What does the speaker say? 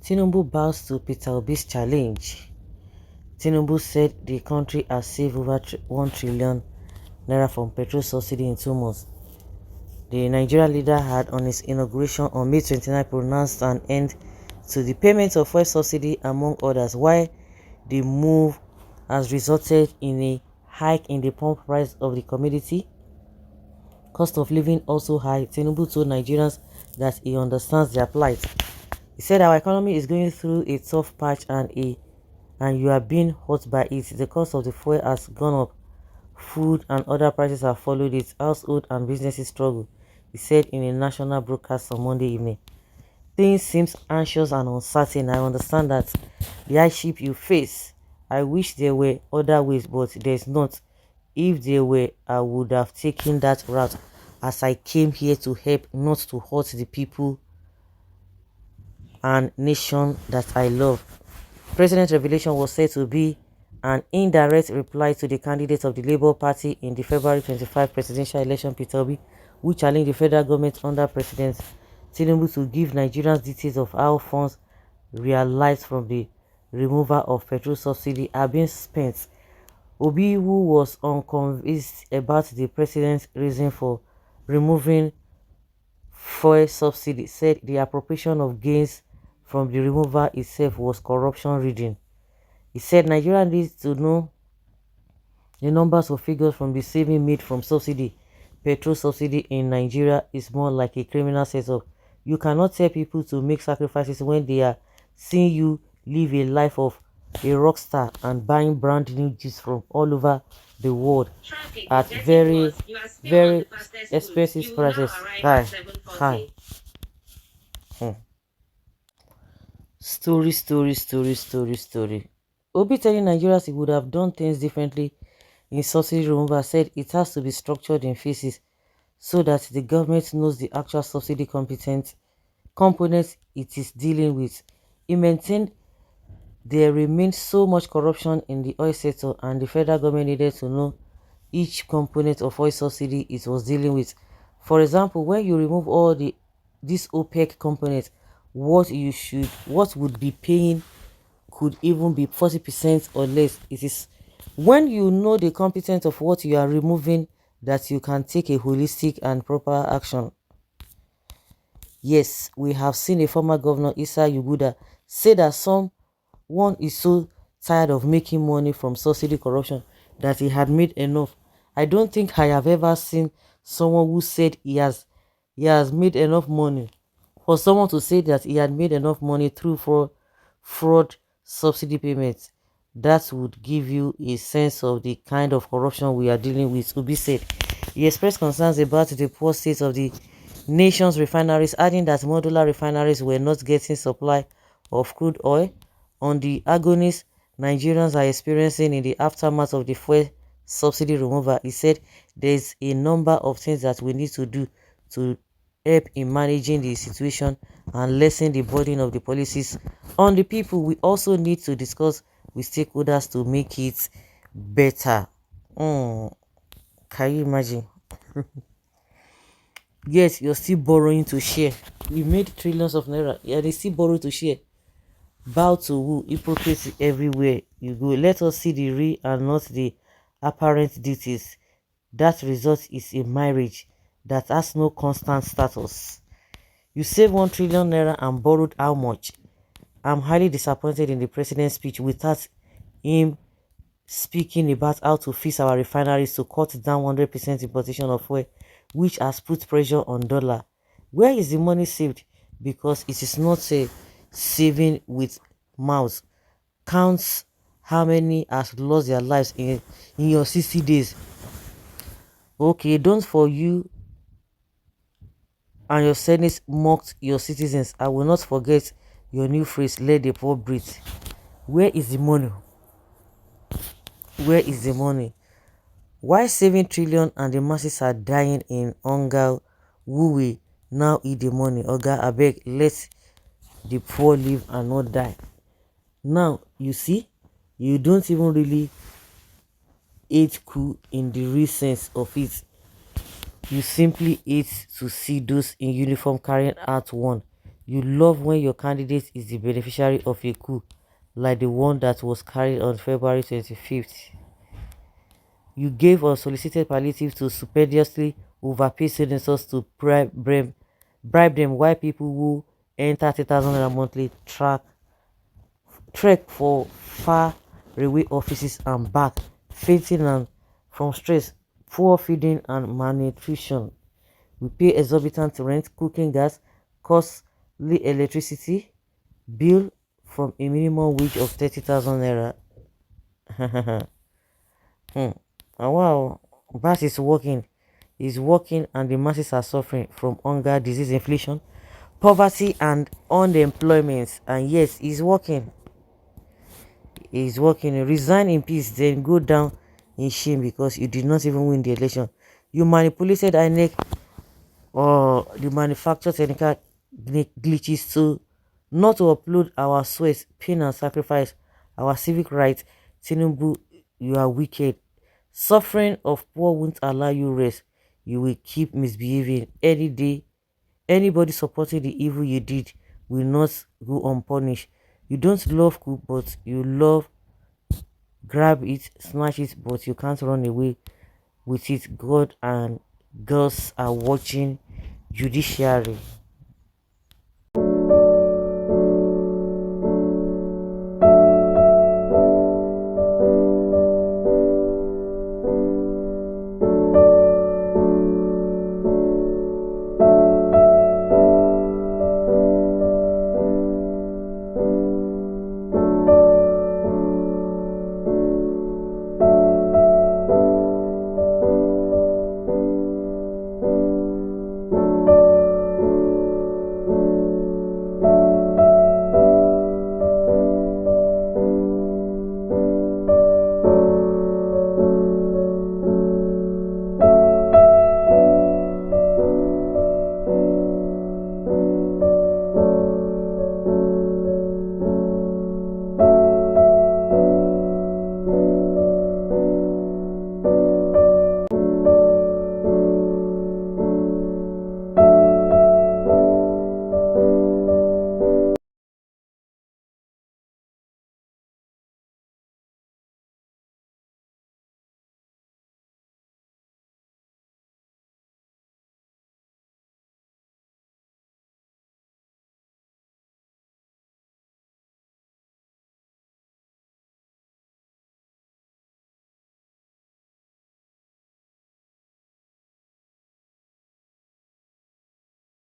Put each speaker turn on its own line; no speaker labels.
Tinubu bows to Peter Obi's challenge. Tinubu said the country has saved over 1 trillion naira from petrol subsidy in 2 months. The Nigerian leader had on his inauguration on May 29 pronounced an end to the payment of fuel subsidy among others, while the move has resulted in a hike in the pump price of the commodity. Cost of living also high. Tinubu told Nigerians that he understands their plight. He said our economy is going through a tough patch and you are being hurt by it. The cost of the fuel has gone up. Food and other prices have followed it. Household and businesses struggle, he said in a national broadcast on Monday evening. Things seem anxious and uncertain. I understand that the hardship you face. I wish there were other ways, but there's not. If there were, I would have taken that route, as I came here to help, not to hurt the people and nation that I love. President's revelation was said to be an indirect reply to the candidate of the Labour Party in the February 25 presidential election, Peter Obi, who challenged the federal government under President Tinubu to give Nigerians details of how funds realized from the removal of petrol subsidy are being spent. Obi, who was unconvinced about the president's reason for removing fuel subsidy, said the appropriation of gains from the removal itself was corruption reading. He said Nigeria needs to know the numbers of figures from the saving made from subsidy. Petrol subsidy in Nigeria is more like a criminal setup. You cannot tell people to make sacrifices when they are seeing you live a life of a rock star and buying brand new gifts from all over the world at very expensive prices. Hi. Story. Obi telling Nigerians he would have done things differently in subsidy removal said it has to be structured in phases so that the government knows the actual subsidy components it is dealing with. He maintained there remains so much corruption in the oil sector and the federal government needed to know each component of oil subsidy it was dealing with. For example, when you remove all these OPEC components, what would be paying could even be 40% or less. It is when you know the competence of what you are removing that you can take a holistic and proper action. Yes, we have seen a former governor, Issa Yuguda, say that someone is so tired of making money from subsidy corruption that he had made enough. I don't think I have ever seen someone who said he has made enough money. For someone to say that he had made enough money through fraud subsidy payments, that would give you a sense of the kind of corruption we are dealing with, Obi said. He expressed concerns about the poor state of the nation's refineries, adding that modular refineries were not getting supply of crude oil on the agonies Nigerians are experiencing in the aftermath of the fuel subsidy removal. He said there's a number of things that we need to do to help in managing the situation and lessen the burden of the policies on the people. We also need to discuss with stakeholders to make it better. Can you imagine? Yes, you're still borrowing to share. We made trillions of naira, yeah, they still borrow to share. Bow to who? Hypocrisy everywhere you go. Let us see the real and not the apparent duties. That result is a marriage that has no constant status. You save 1 trillion naira and borrowed how much? I'm highly disappointed in the president's speech without him speaking about how to fix our refineries to cut down 100% importation of oil, which has put pressure on dollar. Where is the money saved? Because it is not a saving with mouth. Counts how many has lost their lives in your 60 days. Okay, don't for you and your Senate mocked your citizens. I will not forget your new phrase, let the poor breathe. Where is the money? Where is the money? Why 7 trillion and the masses are dying in hunger? Who will now eat the money? Oga, abeg, let the poor live and not die. Now, you see, you don't even really hate coup in the real sense of it. You simply hate to see those in uniform carrying out one. You love when your candidate is the beneficiary of a coup, like the one that was carried on February 25th. You gave unsolicited palliative to stupendiously overpaid senators to bribe them while people who earn 30,000 naira monthly trek for far away offices and back, fainting and from stress, poor feeding and malnutrition. We pay exorbitant rent, cooking gas, costly electricity bill from a minimum wage of 30,000 naira. Hmm. And wow, BAS is working. Is working and the masses are suffering from hunger, disease, inflation, poverty and unemployment. And yes, he's working. He's working. Resign in peace, then go down in shame because you did not even win the election. You manipulated INEC or the manufactured technical glitches to not to upload our sweat, pain and sacrifice, our civic rights. Tinubu, you are wicked. Suffering of poor won't allow you rest. You will keep misbehaving any day. Anybody supporting the evil you did will not go unpunished. You don't love cook, but you love grab it, snatch it, but you can't run away with it. God and girls are watching judiciary.